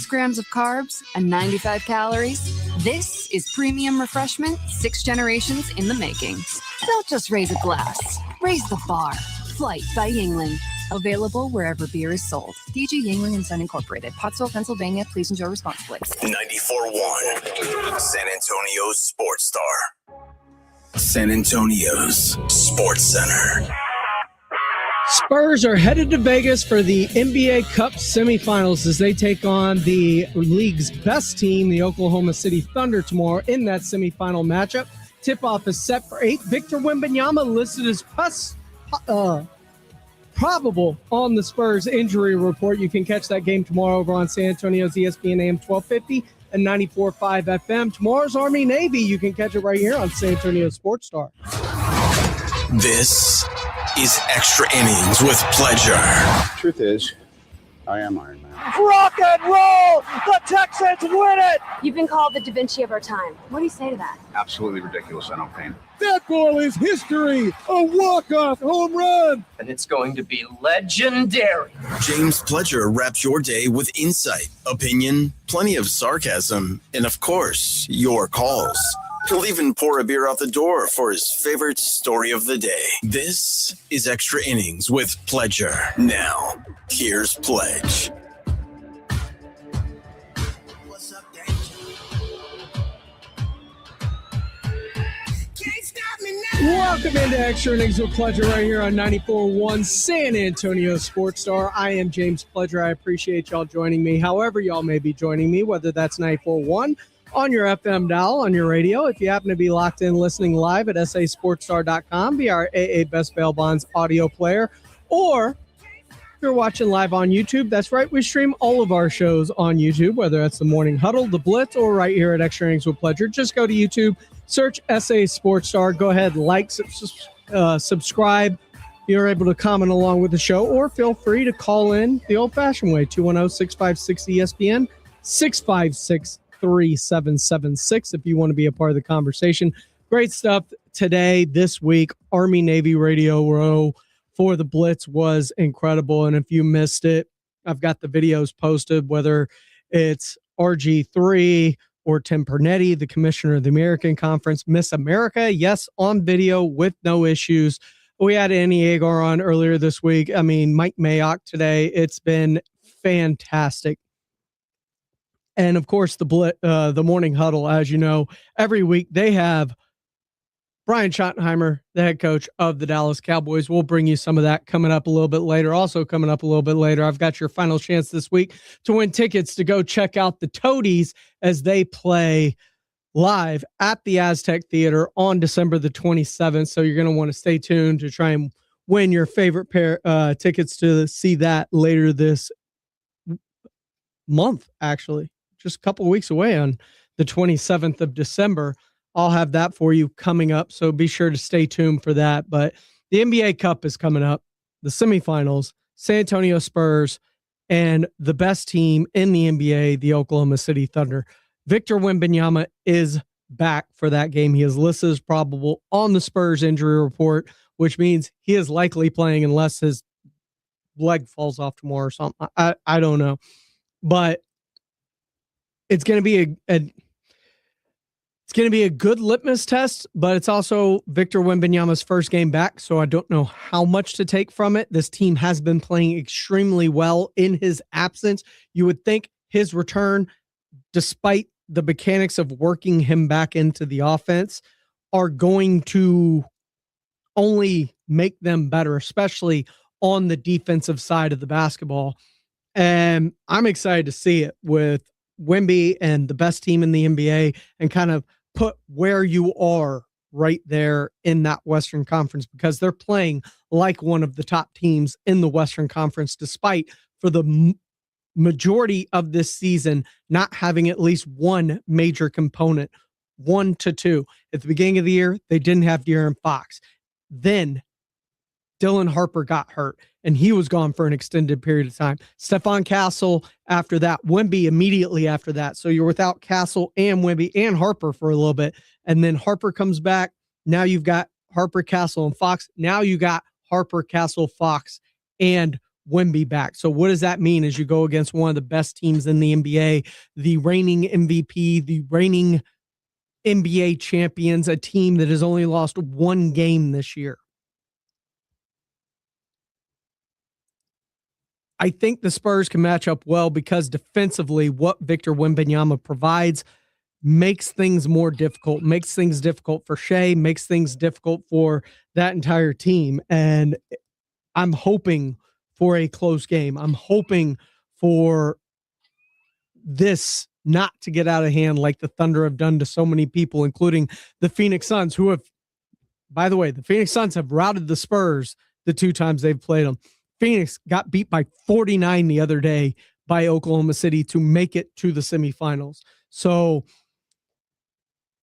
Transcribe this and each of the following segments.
grams of carbs, and 95 calories. This is premium refreshment, 6 generations in the making. Don't just raise a glass, raise the bar. Flight by Yingling. Available wherever beer is sold. DG Yingling & Son Incorporated. Pottsville, Pennsylvania. Please enjoy responsibly. 94.1 San Antonio's Sports Star. San Antonio's Sports Center. Spurs are headed to Vegas for the NBA Cup semifinals as they take on the league's best team, the Oklahoma City Thunder, tomorrow in that semifinal matchup. Tip-off is set for 8. Victor Wembanyama listed as probable on the Spurs injury report. You can catch that game tomorrow over on San Antonio's ESPN AM 1250 and 94.5 FM. Tomorrow's Army-Navy, you can catch it right here on San Antonio Sports Star. This is Extra Innings with Pleasure. Truth is, I am Iron Man. Rock and roll! The Texans win it! You've been called the Da Vinci of our time. What do you say to that? Absolutely ridiculous. I don't paint. That goal is history! A walk-off home run! And it's going to be legendary. James Pledger wraps your day with insight, opinion, plenty of sarcasm, and of course, your calls. He'll even pour a beer out the door for his favorite story of the day. This is Extra Innings with Pledger. Now, here's Pledge. Welcome into Extra Innings with Pleasure right here on 94.1 San Antonio Sports Star. I am James Pledger. I appreciate y'all joining me. However y'all may be joining me, whether that's 94.1 on your FM dial, on your radio. If you happen to be locked in listening live at sasportstar.com via our AA Best Bail Bonds audio player, or if you're watching live on YouTube, that's right, we stream all of our shows on YouTube, whether that's the Morning Huddle, the Blitz, or right here at Extra Innings with Pleasure. Just go to YouTube, search SA Sports Star, go ahead, like, subscribe. You're able to comment along with the show, or feel free to call in the old-fashioned way, 210-656-ESPN, 656-3776 if you want to be a part of the conversation. Great stuff today, this week. Army-Navy Radio Row for the Blitz was incredible, and if you missed it, I've got the videos posted, whether it's RG3 or Tim Pernetti, the commissioner of the American Conference, Miss America, yes, on video with no issues. We had Annie Agar on earlier this week. I mean, Mike Mayock today. It's been fantastic. And, of course, the Morning Huddle, as you know, every week they have Brian Schottenheimer, the head coach of the Dallas Cowboys. We'll bring you some of that coming up a little bit later. Also coming up a little bit later, I've got your final chance this week to win tickets to go check out the Toadies as they play live at the Aztec Theater on December the 27th. So you're going to want to stay tuned to try and win your favorite pair tickets to see that later this month, actually. Just a couple of weeks away on the 27th of December. I'll have that for you coming up, so be sure to stay tuned for that. But the NBA Cup is coming up, the semifinals, San Antonio Spurs, and the best team in the NBA, the Oklahoma City Thunder. Victor Wembanyama is back for that game. He is listed as probable on the Spurs injury report, which means he is likely playing unless his leg falls off tomorrow or something. I don't know. But it's going to be a good litmus test, but it's also Victor Wembanyama's first game back, so I don't know how much to take from it. This team has been playing extremely well in his absence. You would think his return, despite the mechanics of working him back into the offense, are going to only make them better, especially on the defensive side of the basketball. And I'm excited to see it with Wemby and the best team in the NBA and kind of put where you are right there in that Western Conference, because they're playing like one of the top teams in the Western Conference, despite for the majority of this season not having at least one major component, 1 to 2. At the beginning of the year, they didn't have De'Aaron Fox. Then Dylan Harper got hurt, and he was gone for an extended period of time. Stephon Castle after that, Wemby immediately after that. So you're without Castle and Wemby and Harper for a little bit. And then Harper comes back. Now you've got Harper, Castle, and Fox. Now you got Harper, Castle, Fox, and Wemby back. So what does that mean as you go against one of the best teams in the NBA, the reigning MVP, the reigning NBA champions, a team that has only lost one game this year? I think the Spurs can match up well because defensively, what Victor Wembanyama provides makes things more difficult, makes things difficult for Shea, makes things difficult for that entire team. And I'm hoping for a close game. I'm hoping for this not to get out of hand like the Thunder have done to so many people, including the Phoenix Suns, who have, by the way, the Phoenix Suns have routed the Spurs the 2 times they've played them. Phoenix got beat by 49 the other day by Oklahoma City to make it to the semifinals. So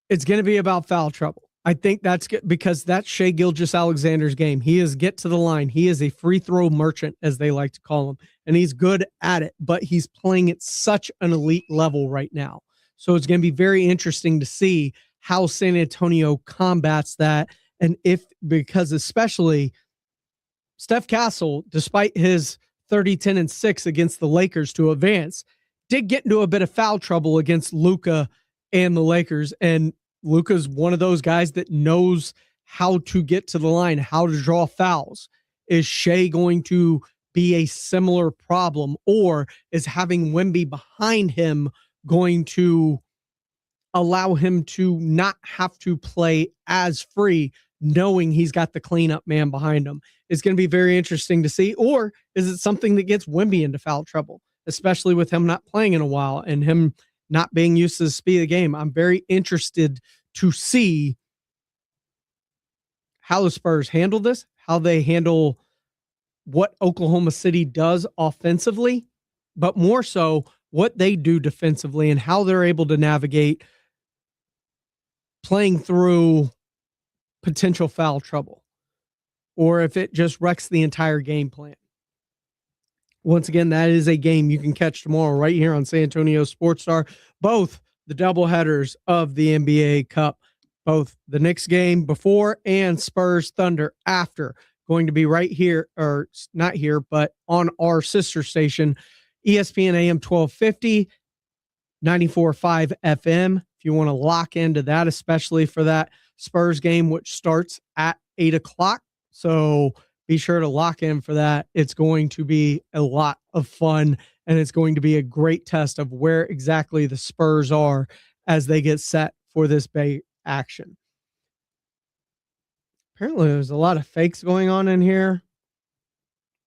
it's going to be about foul trouble. I think that's good because that's Shai Gilgeous-Alexander's game. He is get to the line. He is a free throw merchant, as they like to call him, and he's good at it, but he's playing at such an elite level right now. So it's going to be very interesting to see how San Antonio combats that. And because especially Steph Castle, despite his 30, 10, and 6 against the Lakers to advance, did get into a bit of foul trouble against Luka and the Lakers. And Luka's one of those guys that knows how to get to the line, how to draw fouls. Is Shai going to be a similar problem, or is having Wemby behind him going to allow him to not have to play as free, knowing he's got the cleanup man behind him? It's going to be very interesting to see. Or is it something that gets Wemby into foul trouble, especially with him not playing in a while and him not being used to the speed of the game? I'm very interested to see how the Spurs handle this, how they handle what Oklahoma City does offensively, but more so what they do defensively and how they're able to navigate playing through potential foul trouble, or if it just wrecks the entire game plan. Once again, that is a game you can catch tomorrow right here on San Antonio Sports Star. Both the doubleheaders of the NBA Cup, both the Knicks game before and Spurs Thunder after, going to be right here, or not here, but on our sister station, ESPN AM 1250, 94.5 FM. If you want to lock into that, especially for that Spurs game, which starts at 8 o'clock. So be sure to lock in for that. It's going to be a lot of fun, and it's going to be a great test of where exactly the Spurs are as they get set for this Bay action. Apparently, there's a lot of fakes going on in here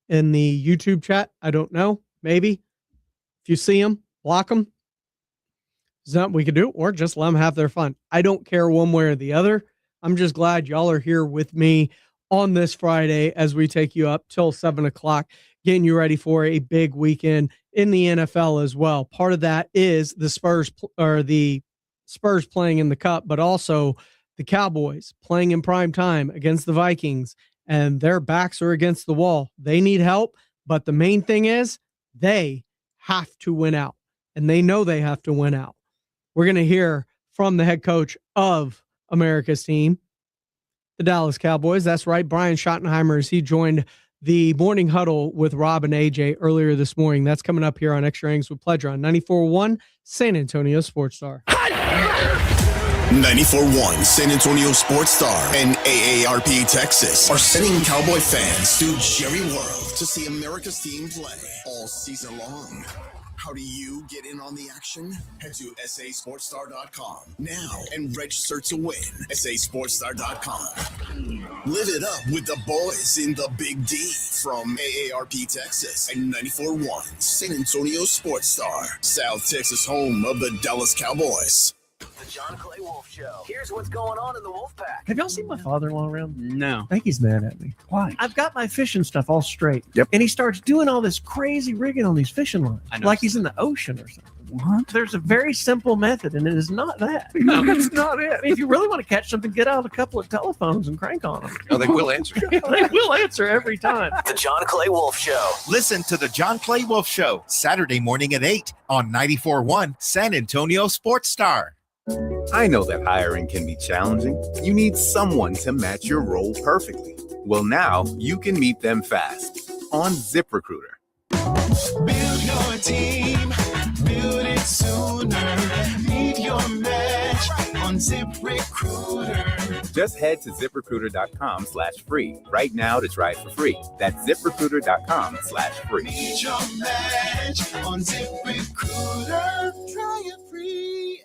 in the YouTube chat. I don't know. Maybe. If you see them, block them. Something we could do, or just let them have their fun. I don't care one way or the other. I'm just glad y'all are here with me on this Friday as we take you up till 7 o'clock, getting you ready for a big weekend in the NFL as well. Part of that is the Spurs playing in the Cup, but also the Cowboys playing in prime time against the Vikings, and their backs are against the wall. They need help, but the main thing is they have to win out, and they know they have to win out. We're going to hear from the head coach of America's team, the Dallas Cowboys. That's right, Brian Schottenheimer, as he joined the morning huddle with Rob and AJ earlier this morning. That's coming up here on Extra Innings with Pleasure on 94.1 San Antonio Sports Star. 94.1 San Antonio Sports Star and AARP Texas are sending Cowboy fans to Jerry World to see America's team play all season long. How do you get in on the action? Head to sasportstar.com now and register to win. sasportstar.com. Live it up with the boys in the Big D from AARP Texas and 94.1 San Antonio Sports Star, South Texas home of the Dallas Cowboys. The John Clay Wolf Show. Here's what's going on in the Wolf Pack. Have y'all seen my father-in-law around? No. I think he's mad at me. Why? I've got my fishing stuff all straight. Yep. And he starts doing all this crazy rigging on these fishing lines. Like he's in the ocean or something. What? There's a very simple method, and it is not that. No, it's not it. I mean, if you really want to catch something, get out a couple of telephones and crank on them. Oh, they will answer. They will answer every time. The John Clay Wolf Show. Listen to the John Clay Wolf Show, Saturday morning at 8 on 94.1 San Antonio Sports Star. I know that hiring can be challenging. You need someone to match your role perfectly. Well, now you can meet them fast. on ZipRecruiter. Build your team, build it sooner. Meet your match on ZipRecruiter. Just head to ZipRecruiter.com/free right now to try it for free. That's ZipRecruiter.com/free. Meet your match on ZipRecruiter. Try it free.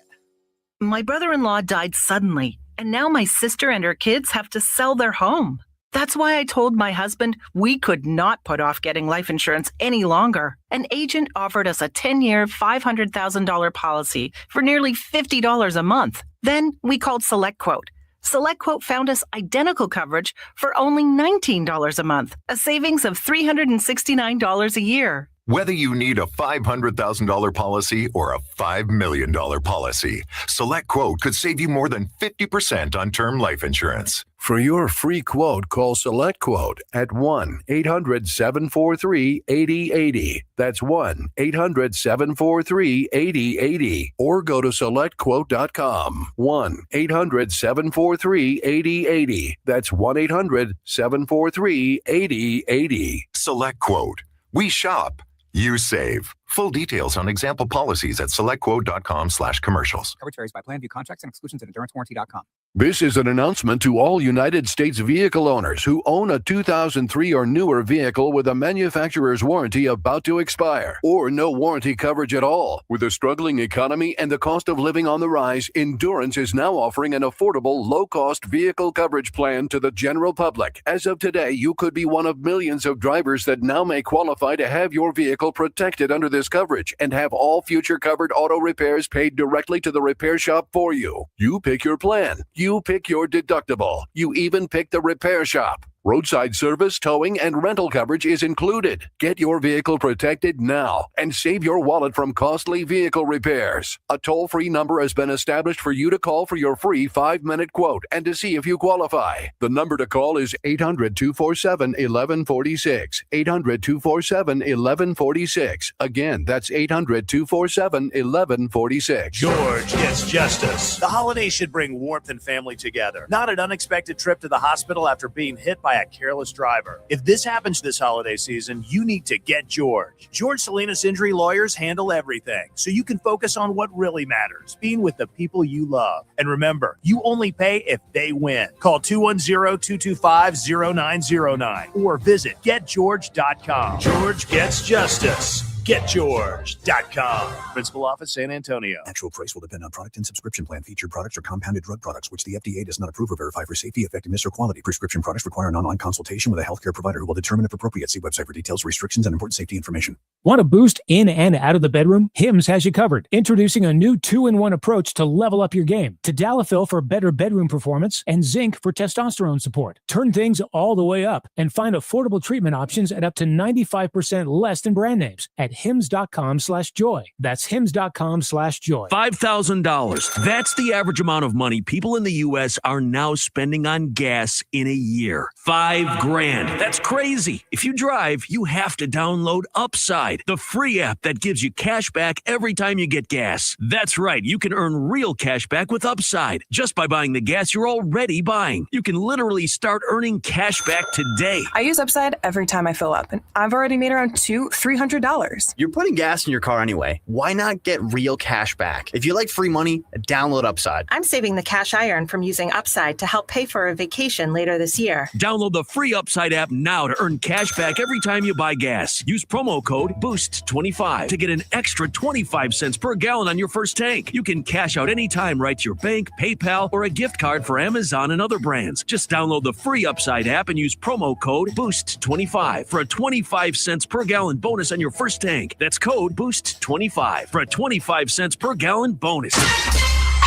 My brother-in-law died suddenly, and now my sister and her kids have to sell their home. That's why I told my husband we could not put off getting life insurance any longer. An agent offered us a 10-year, $500,000 policy for nearly $50 a month. Then we called SelectQuote. SelectQuote found us identical coverage for only $19 a month, a savings of $369 a year. Whether you need a $500,000 policy or a $5 million policy, SelectQuote could save you more than 50% on term life insurance. For your free quote, call SelectQuote at 1-800-743-8080. That's 1-800-743-8080. Or go to SelectQuote.com. 1-800-743-8080. That's 1-800-743-8080. SelectQuote. We shop. You save. Full details on example policies at SelectQuote.com/commercials. Coverage varies by plan. View contracts and exclusions at EnduranceWarranty.com. This is an announcement to all United States vehicle owners who own a 2003 or newer vehicle with a manufacturer's warranty about to expire or no warranty coverage at all. With a struggling economy and the cost of living on the rise, Endurance is now offering an affordable, low-cost vehicle coverage plan to the general public. As of today, you could be one of millions of drivers that now may qualify to have your vehicle protected under this coverage and have all future covered auto repairs paid directly to the repair shop for you. You pick your plan. You pick your deductible. You even pick the repair shop. Roadside service, towing, and rental coverage is included. Get your vehicle protected now and save your wallet from costly vehicle repairs. A toll-free number has been established for you to call for your free 5-minute quote and to see if you qualify. The number to call is 800-247-1146. 800-247-1146. Again, that's 800-247-1146. George gets justice. The holiday should bring warmth and family together, not an unexpected trip to the hospital after being hit by a careless driver. If this happens this holiday season, you need to get George. George Salinas Injury Lawyers handle everything, so you can focus on what really matters, being with the people you love. And remember, you only pay if they win. Call 210-225-0909 or visit getgeorge.com. George gets justice. GetGeorge.com. Principal Office, San Antonio. Actual price will depend on product and subscription plan. Featured products or compounded drug products, which the FDA does not approve or verify for safety, effectiveness, or quality. Prescription products require an online consultation with a healthcare provider who will determine if appropriate. See website for details, restrictions, and important safety information. Want a boost in and out of the bedroom? Hims has you covered. Introducing a new 2-in-1 approach to level up your game. Tadalafil for better bedroom performance and zinc for testosterone support. Turn things all the way up and find affordable treatment options at up to 95% less than brand names at hims.com/joy. That's hims.com/joy. $5,000. That's the average amount of money people in the U.S. are now spending on gas in a year. $5,000. That's crazy. If you drive, you have to download Upside, the free app that gives you cash back every time you get gas. That's right. You can earn real cash back with Upside just by buying the gas you're already buying. You can literally start earning cash back today. I use Upside every time I fill up, and I've already made around $200-$300. You're putting gas in your car anyway. Why not get real cash back? If you like free money, download Upside. I'm saving the cash I earn from using Upside to help pay for a vacation later this year. Download the free Upside app now to earn cash back every time you buy gas. Use promo code BOOST25 to get an extra 25 cents per gallon on your first tank. You can cash out anytime right to your bank, PayPal, or a gift card for Amazon and other brands. Just download the free Upside app and use promo code BOOST25 for a 25 cents per gallon bonus on your first tank. That's code BOOST25 for a 25 cents per gallon bonus.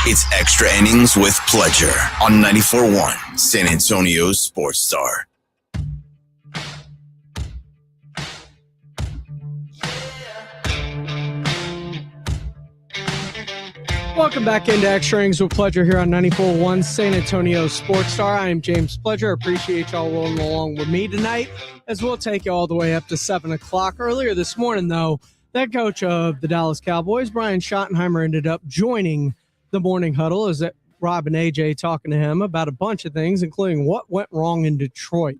It's Extra Innings with Pledger on 94.1 San Antonio's Sports Star. Welcome back into Extra Innings with Pledger here on 94.1 San Antonio Sports Star. I am James Pledger. Appreciate y'all rolling along with me tonight as we'll take you all the way up to 7 o'clock. Earlier this morning, though, the coach of the Dallas Cowboys, Brian Schottenheimer, ended up joining the morning huddle as Rob and AJ talking to him about a bunch of things, including what went wrong in Detroit.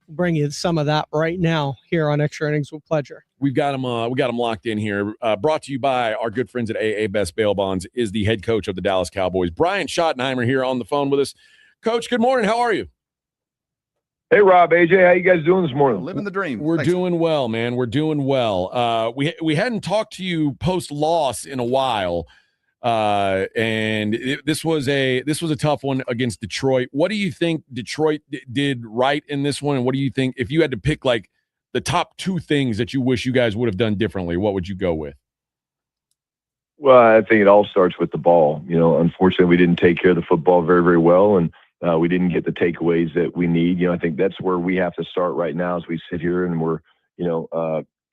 bring you some of that right now here on Extra Innings with Pleasure. We got them locked in here. Brought to you by our good friends at AA Best Bail Bonds, is the head coach of the Dallas Cowboys. Brian Schottenheimer here on the phone with us. Coach, good morning. How are you? Hey, Rob, AJ, how you guys doing this morning? Living the dream. We're doing well, man. We're doing well. We hadn't talked to you post loss in a while, and this was a tough one against Detroit. What do you think Detroit did right in this one, and what do you think if you had to pick like the top two things that you wish you guys would have done differently? What would you go with? Well, I think it all starts with the ball. Unfortunately, we didn't take care of the football very, very well, and we didn't get the takeaways that we need. I think that's where we have to start right now as we sit here and we're,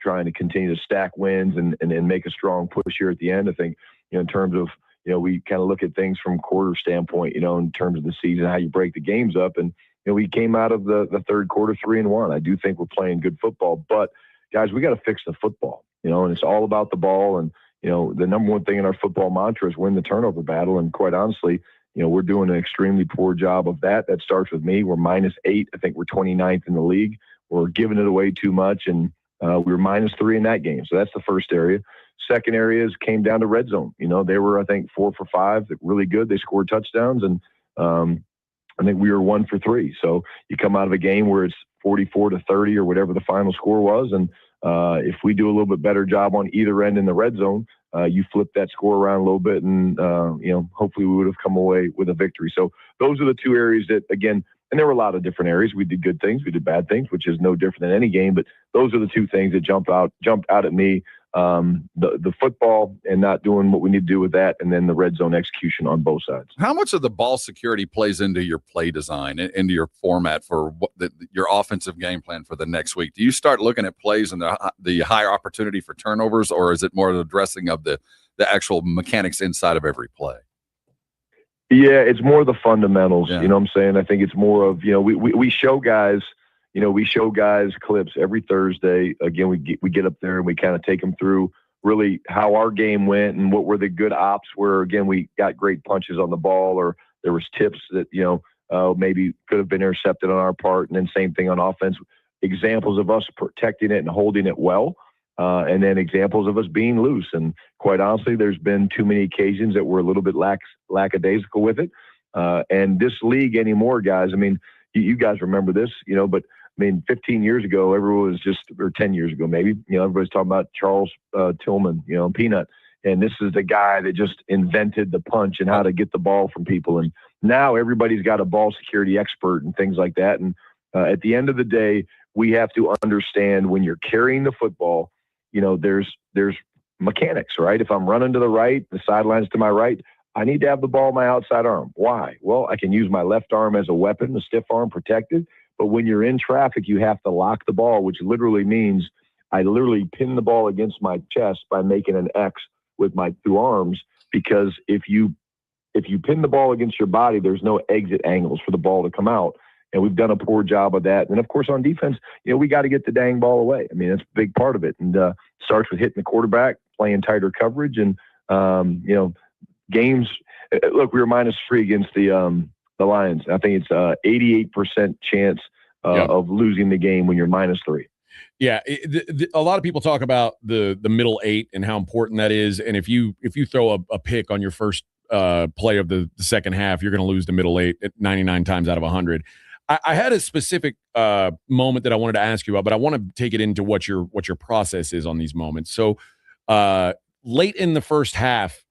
trying to continue to stack wins and make a strong push here at the end. I think, in terms of, we kind of look at things from quarter standpoint, in terms of the season, how you break the games up. And, we came out of the third quarter 3-1. I do think we're playing good football, but guys, we got to fix the football, and it's all about the ball. And, the number one thing in our football mantra is win the turnover battle. And quite honestly, we're doing an extremely poor job of that. That starts with me. We're -8. I think we're 29th in the league. We're giving it away too much, and we were -3 in that game. So that's the first area. Second area came down to red zone. They were, I think, 4 for 5. Really good. They scored touchdowns, and I think we were 1 for 3. So you come out of a game where it's 44-30 or whatever the final score was, and if we do a little bit better job on either end in the red zone, you flip that score around a little bit, and hopefully we would have come away with a victory. So those are the two areas that, again, and there were a lot of different areas. We did good things, we did bad things, which is no different than any game. But those are the two things that jumped out at me: the football and not doing what we need to do with that, and then the red zone execution on both sides. How much of the ball security plays into your play design, into your format for your offensive game plan for the next week? Do you start looking at plays and the higher opportunity for turnovers, or is it more the addressing of the actual mechanics inside of every play? Yeah, it's more the fundamentals. Yeah. You know what I'm saying? I think it's more of, we show guys, clips every Thursday. Again, we get up there and we kind of take them through really how our game went and what were the good ops where, again, we got great punches on the ball, or there was tips that, maybe could have been intercepted on our part. And then same thing on offense, examples of us protecting it and holding it well. And then examples of us being loose. And quite honestly, there's been too many occasions that we're a little bit lackadaisical with it. And this league anymore, guys, I mean, you guys remember this, but 15 years ago, everyone was or 10 years ago, maybe, everybody's talking about Charles Tillman, Peanut. And this is the guy that just invented the punch and how to get the ball from people. And now everybody's got a ball security expert and things like that. And at the end of the day, we have to understand when you're carrying the football, there's mechanics, right? If I'm running to the right, the sidelines to my right, I need to have the ball in my outside arm. Why? Well, I can use my left arm as a weapon, the stiff arm protected. But when you're in traffic, you have to lock the ball, which literally means I literally pin the ball against my chest by making an X with my two arms. Because if you pin the ball against your body, there's no exit angles for the ball to come out. And we've done a poor job of that. And, of course, on defense, we got to get the dang ball away. I mean, that's a big part of it. And starts with hitting the quarterback, playing tighter coverage. And, games – look, we were -3 against the Lions. I think it's 88% chance of losing the game when you're -3. Yeah, a lot of people talk about the middle 8 and how important that is. And if you throw a pick on your first play of the second half, you're going to lose the middle 8 at 99 times out of 100. I had a specific moment that I wanted to ask you about, but I want to take it into what your process is on these moments. So late in the first half,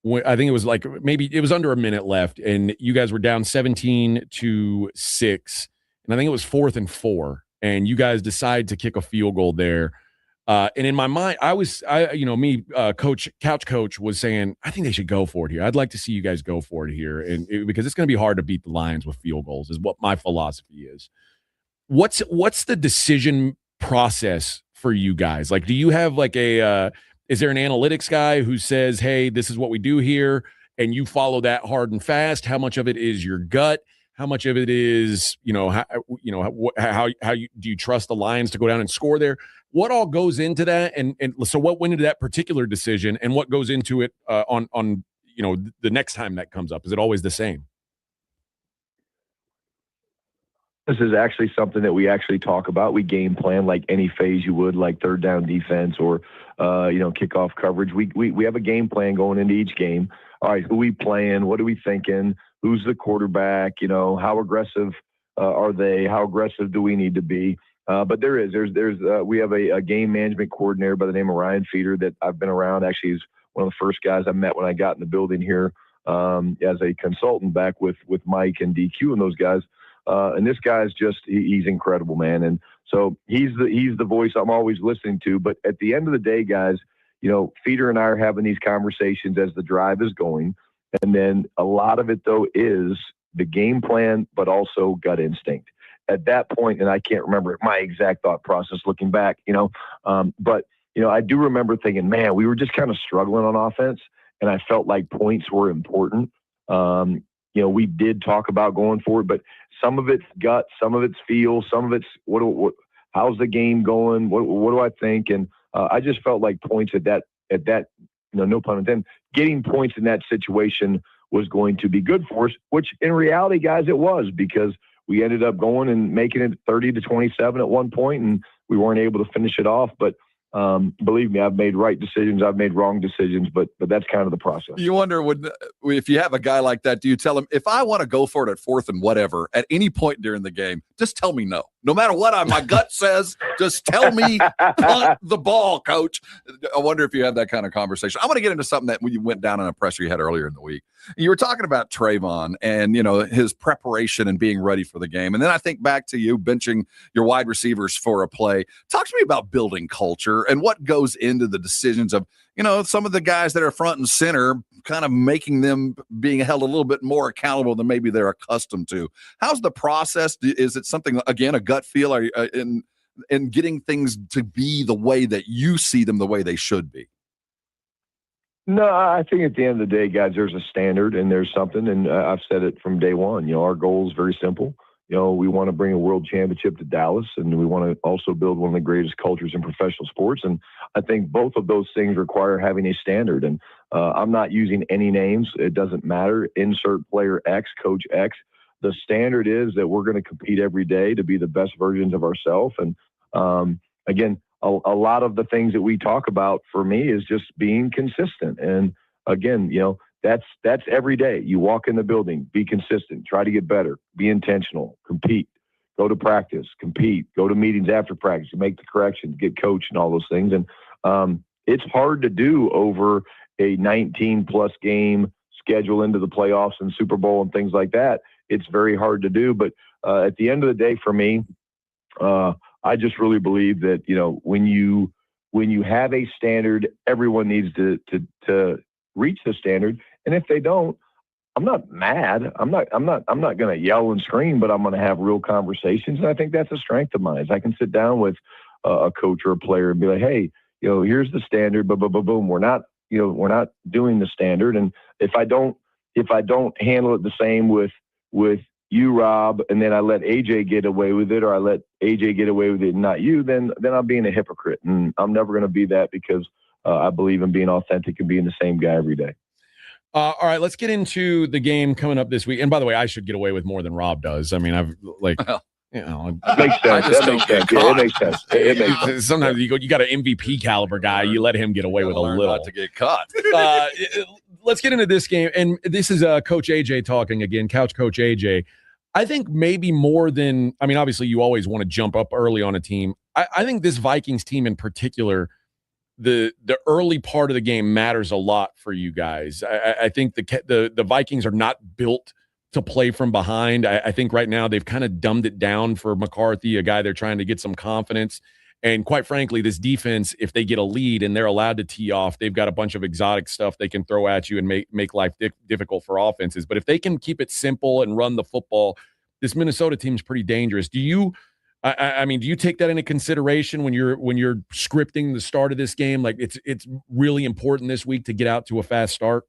I think it was like maybe it was under a minute left, and you guys were down 17-6, and I think it was 4th and 4, and you guys decide to kick a field goal there. And in my mind, Couch Coach was saying, I think they should go for it here. I'd like to see you guys go for it here, because it's going to be hard to beat the Lions with field goals, is what my philosophy is. What's the decision process for you guys? Like, do you have like is there an analytics guy who says, hey, this is what we do here, and you follow that hard and fast? How much of it is your gut? How much of it is, how do you trust the Lions to go down and score there? What all goes into that? And so what went into that particular decision, and what goes into it on the next time that comes up? Is it always the same? This is actually something that we actually talk about. We game plan like any phase you would, like third down defense or, kickoff coverage. We have a game plan going into each game. All right, who we playing? What are we thinking? Who's the quarterback? How aggressive are they? How aggressive do we need to be? But we have a game management coordinator by the name of Ryan Feeder that I've been around. Actually, he's one of the first guys I met when I got in the building here as a consultant back with Mike and DQ and those guys. And this guy's he's incredible, man. And so he's the voice I'm always listening to. But at the end of the day, guys, Feeder and I are having these conversations as the drive is going. And then a lot of it, though, is the game plan, but also gut instinct. At that point, and I can't remember my exact thought process looking back, but I do remember thinking, man, we were just kind of struggling on offense, and I felt like points were important. We did talk about going forward, but some of it's gut, some of it's feel, some of it's how's the game going? What do I think? And I just felt like points at that, no pun intended, getting points in that situation was going to be good for us, which in reality, guys, it was, because we ended up going and making it 30-27 at one point, and we weren't able to finish it off. But believe me, I've made right decisions. I've made wrong decisions, but that's kind of the process. You wonder if you have a guy like that, do you tell him, if I want to go for it at fourth and whatever at any point during the game, just tell me no. No matter what my gut says, just tell me punt the ball, coach. I wonder if you have that kind of conversation. I want to get into something that you went down on a presser you had earlier in the week. You were talking about Trayvon and, his preparation and being ready for the game. And then I think back to you benching your wide receivers for a play. Talk to me about building culture and what goes into the decisions of, some of the guys that are front and center, kind of making them being held a little bit more accountable than maybe they're accustomed to. How's the process? Is it something, again, a gut feel in getting things to be the way that you see them, the way they should be? No, I think at the end of the day, guys, there's a standard and there's something, and I've said it from day one. Our goal is very simple. We want to bring a world championship to Dallas, and we want to also build one of the greatest cultures in professional sports. And I think both of those things require having a standard. And I'm not using any names. It doesn't matter. Insert player X, coach X. The standard is that we're going to compete every day to be the best versions of ourselves. And again, a lot of the things that we talk about for me is just being consistent. And again, that's every day. You walk in the building, be consistent, try to get better, be intentional, compete, go to practice, compete, go to meetings after practice, make the corrections, get coached and all those things. And it's hard to do over a 19-plus game schedule into the playoffs and Super Bowl and things like that. It's very hard to do. But at the end of the day, for me, I just really believe that, when you have a standard, everyone needs to reach the standard. And if they don't, I'm not mad. I'm not going to yell and scream, but I'm going to have real conversations. And I think that's a strength of mine. Is I can sit down with a coach or a player and be like, hey, here's the standard, boom. We're not doing the standard. And if I don't handle it the same with you, Rob, and then I let AJ get away with it, or I let AJ get away with it and not you, then I'm being a hypocrite. And I'm never going to be that, because I believe in being authentic and being the same guy every day. All right, let's get into the game coming up this week. And by the way, I should get away with more than Rob does. I mean, I've like, it makes sense. That makes sense. Yeah, it makes sense. It makes sense. Sometimes you got an MVP caliber guy, you let him get away with a little. Not to get caught. Let's get into this game. And this is Coach AJ talking again, Couch Coach AJ. I think maybe more than, I mean, obviously you always want to jump up early on a team. I think this Vikings team in particular, the early part of the game matters a lot for you guys. I think the Vikings are not built to play from behind. I think right now they've kind of dumbed it down for McCarthy, a guy they're trying to get some confidence. And quite frankly, this defense, if they get a lead and they're allowed to tee off, they've got a bunch of exotic stuff they can throw at you and make life difficult for offenses. But if they can keep it simple and run the football, this Minnesota team is pretty dangerous. Do you take that into consideration when you're scripting the start of this game? Like it's really important this week to get out to a fast start?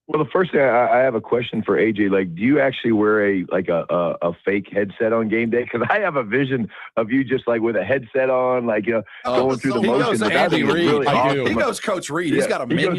Well, the first thing I have a question for AJ. Like, do you actually wear a fake headset on game day? Because I have a vision of you just like with a headset on, like going through the motions. Andy Reid. Really awesome. He knows Coach Reid. He's got a menu.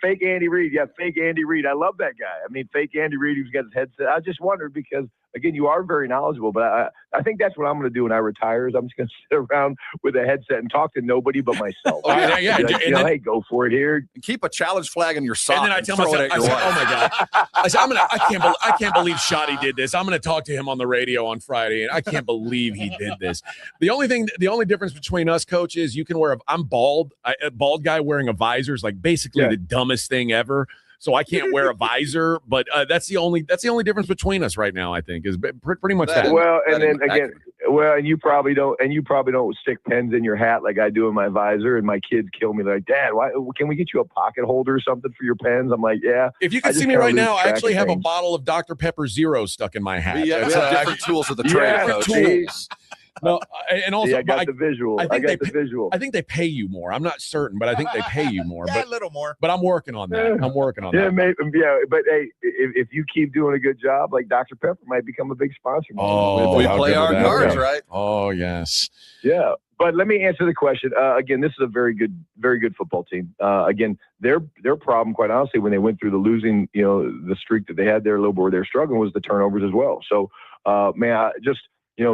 Fake Andy Reid. Yeah, fake Andy Reid. I love that guy. I mean, fake Andy Reid who's got his headset. I just wondered because again, you are very knowledgeable, but I think that's what I'm going to do when I retire is I'm just going to sit around with a headset and talk to nobody but myself. Yeah. Be like, hey, go for it here. Keep a challenge flag in your sock. And then I tell myself, oh my God. I can't believe Shotty did this. I'm going to talk to him on the radio on Friday, and I can't believe he did this. The only difference between us, Coach, is you can wear I'm bald. A bald guy wearing a visor is like basically the dumbest thing ever. So I can't wear a visor, but that's the only difference between us right now. I think is pretty much that. Well, and then again, and you probably don't stick pens in your hat like I do in my visor. And my kids kill me. They're like, Dad, why can we get you a pocket holder or something for your pens? I'm like, yeah. If you can see me right now, I actually have a bottle of Dr. Pepper Zero stuck in my hat. Yeah, we have different tools of the trade. Tools. No, and also I got the visual. I got the visual. I think they pay you more. I'm not certain, but I think they pay you more. A little more. But I'm working on that. I'm working on that. Maybe, but hey, if you keep doing a good job, like Dr. Pepper might become a big sponsor. Oh, we play our cards right. Oh yes. Yeah, but let me answer the question. Again, this is a very good football team. Again, their problem, quite honestly, when they went through the losing, the streak that they had there a little bit where they're struggling was the turnovers as well. So,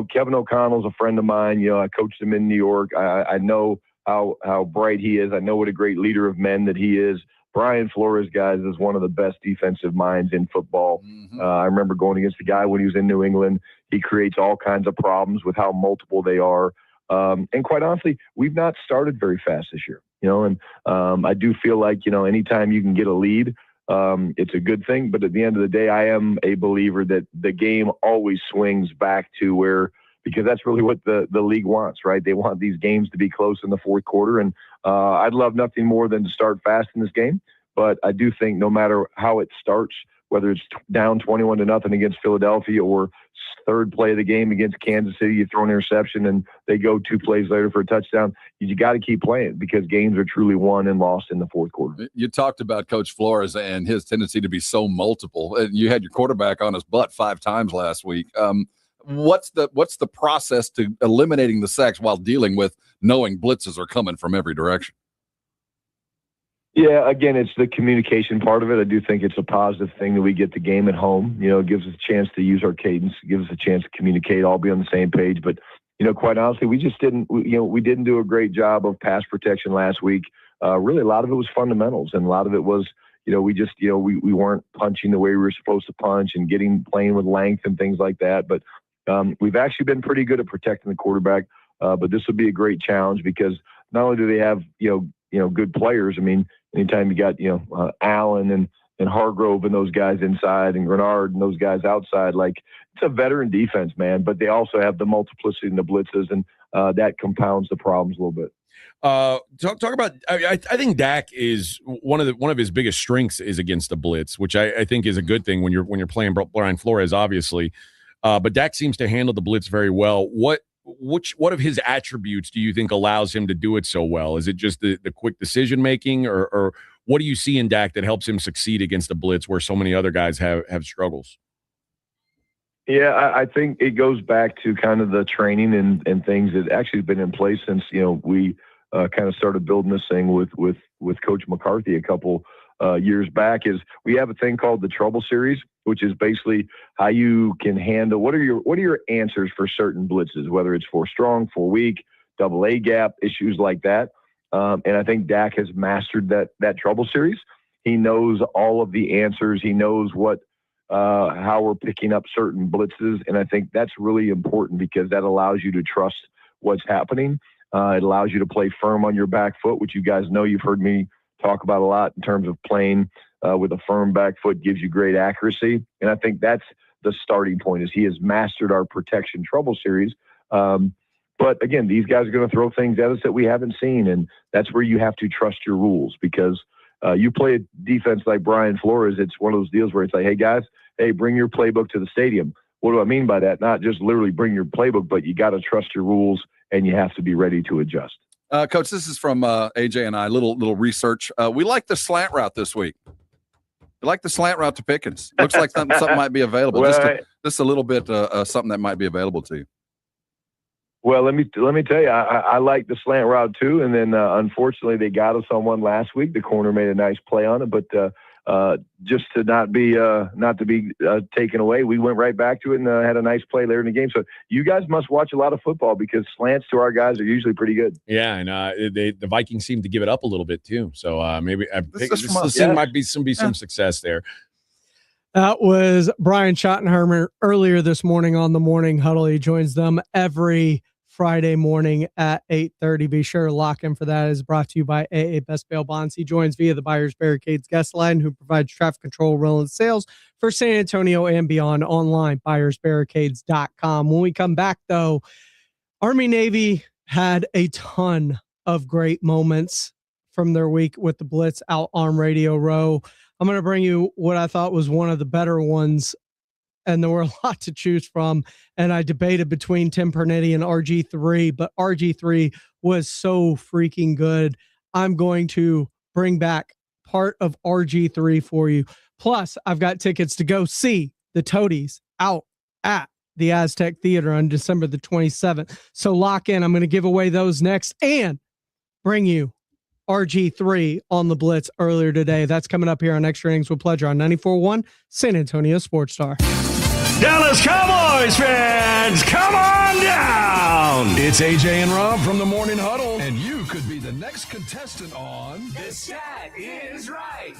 Kevin O'Connell's a friend of mine. I coached him in New York. I know how bright he is. I know what a great leader of men that he is. Brian Flores, guys, is one of the best defensive minds in football. I remember going against the guy when he was in New England. He creates all kinds of problems with how multiple they are. And quite honestly, we've not started very fast this year. And I do feel like, anytime you can get a lead, it's a good thing. But at the end of the day, I am a believer that the game always swings back to because that's really what the league wants, right? They want these games to be close in the fourth quarter. And I'd love nothing more than to start fast in this game. But I do think no matter how it starts, whether it's down 21-0 against Philadelphia or third play of the game against Kansas City, you throw an interception and they go 2 plays later for a touchdown, you got to keep playing because games are truly won and lost in the fourth quarter. You talked about Coach Flores and his tendency to be so multiple. You had your quarterback on his butt 5 times last week. What's the process to eliminating the sacks while dealing with knowing blitzes are coming from every direction? Yeah, again, it's the communication part of it. I do think it's a positive thing that we get the game at home. It gives us a chance to use our cadence, gives us a chance to communicate, all be on the same page. But, quite honestly, we just didn't do a great job of pass protection last week. Really, a lot of it was fundamentals, and a lot of it was, we weren't punching the way we were supposed to punch and playing with length and things like that. But we've actually been pretty good at protecting the quarterback. But this will be a great challenge because not only do they have, good players. I mean, anytime you got, Allen and Hargrove and those guys inside and Grenard and those guys outside, like it's a veteran defense, man, but they also have the multiplicity and the blitzes and that compounds the problems a little bit. Talk about, I think Dak is one of his biggest strengths is against the blitz, which I think is a good thing when you're playing Brian Flores, obviously. But Dak seems to handle the blitz very well. What of his attributes do you think allows him to do it so well? Is it just the quick decision making, or what do you see in Dak that helps him succeed against the blitz where so many other guys have struggles? Yeah, I think it goes back to kind of the training and things that actually have been in place since we kind of started building this thing with Coach McCarthy a couple years back. Is we have a thing called the Trouble Series, which is basically how you can handle what are your answers for certain blitzes, whether it's for strong, for weak, double A gap, issues like that. And I think Dak has mastered that Trouble Series. He knows all of the answers. He knows how we're picking up certain blitzes. And I think that's really important because that allows you to trust what's happening. It allows you to play firm on your back foot, which you guys know you've heard me talk about a lot in terms of playing with a firm back foot gives you great accuracy. And I think that's the starting point is he has mastered our protection Trouble Series. But again, these guys are going to throw things at us that we haven't seen. And that's where you have to trust your rules because you play a defense like Brian Flores. It's one of those deals where it's like, hey guys, bring your playbook to the stadium. What do I mean by that? Not just literally bring your playbook, but you got to trust your rules and you have to be ready to adjust. Coach, this is from AJ and I, little research. We like the slant route this week. We like the slant route to Pickens. Looks like something might be available. Well, just a little bit something that might be available to you. Well, let me tell you, I like the slant route too. And then unfortunately, they got us on one last week. The corner made a nice play on it, but just to not to be taken away. We went right back to it and had a nice play later in the game. So you guys must watch a lot of football because slants to our guys are usually pretty good. Yeah, and the Vikings seem to give it up a little bit too. So maybe this might be some success there. That was Brian Schottenheimer earlier this morning on the Morning Huddle. He joins them every Friday morning at 8:30. Be sure to lock in for that. It's brought to you by AA Best Bail Bonds. He joins via the Buyers Barricades guest line, who provides traffic control, rental, and sales for San Antonio and beyond online, buyersbarricades.com. When we come back, though, Army-Navy had a ton of great moments from their week with the Blitz out on Radio Row. I'm going to bring you what I thought was one of the better ones, and there were a lot to choose from, and I debated between Tim Pernetti and RG3, but RG3 was so freaking good. I'm going to bring back part of RG3 for you. Plus, I've got tickets to go see the Toadies out at the Aztec Theater on December the 27th. So lock in. I'm going to give away those next and bring you RG3 on the Blitz earlier today. That's coming up here on Extra Innings with Pleasure on 94.1 San Antonio Sports Star. Dallas Cowboys fans, come on down. It's AJ and Rob from the Morning Huddle. And you could be the next contestant on The Stat Is Right.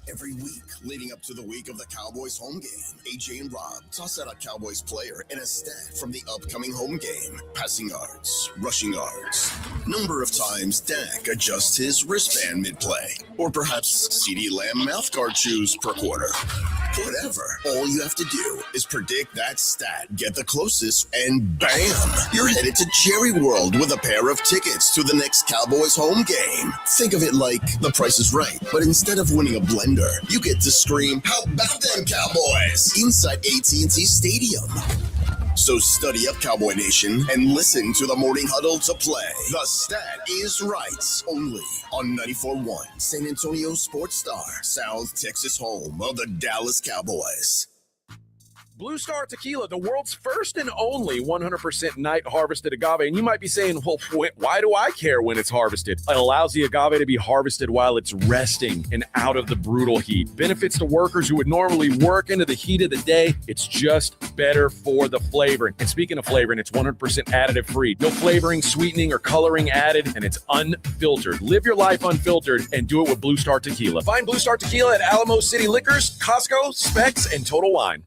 Every week leading up to the week of the Cowboys home game, AJ and Rob toss out a Cowboys player and a stat from the upcoming home game. Passing yards, rushing yards, number of times Dak adjusts his wristband mid-play, or perhaps CeeDee Lamb mouthguard chews per quarter. Whatever, all you have to do is predict that stat, get the closest, and bam! You're headed to Jerry World with a pair of tickets to the next Cowboys home game. Think of it like The Price is Right, but instead of winning a blender, you get to scream, "How about them Cowboys?" inside AT&T Stadium. So study up, Cowboy Nation, and listen to the Morning Huddle to play. The Stat Is Right, only on 94.1 San Antonio Sports Star, South Texas home of the Dallas Cowboys. Blue Star Tequila, the world's first and only 100% night harvested agave. And you might be saying, well, why do I care when it's harvested? It allows the agave to be harvested while it's resting and out of the brutal heat. Benefits to workers who would normally work into the heat of the day. It's just better for the flavoring. And speaking of flavoring, it's 100% additive free. No flavoring, sweetening, or coloring added, and it's unfiltered. Live your life unfiltered and do it with Blue Star Tequila. Find Blue Star Tequila at Alamo City Liquors, Costco, Specs, and Total Wine.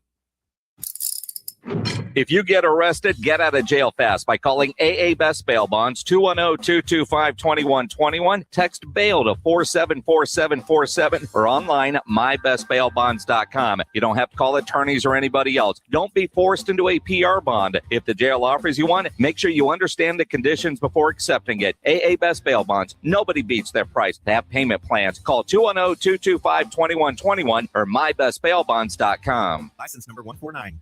If you get arrested, get out of jail fast by calling AA Best Bail Bonds, 210-225-2121. Text bail to 474747 or online mybestbailbonds.com. You don't have to call attorneys or anybody else. Don't be forced into a PR bond. If the jail offers you one, make sure you understand the conditions before accepting it. AA Best Bail Bonds. Nobody beats their price. They have payment plans. Call 210-225-2121 or mybestbailbonds.com. License number 149.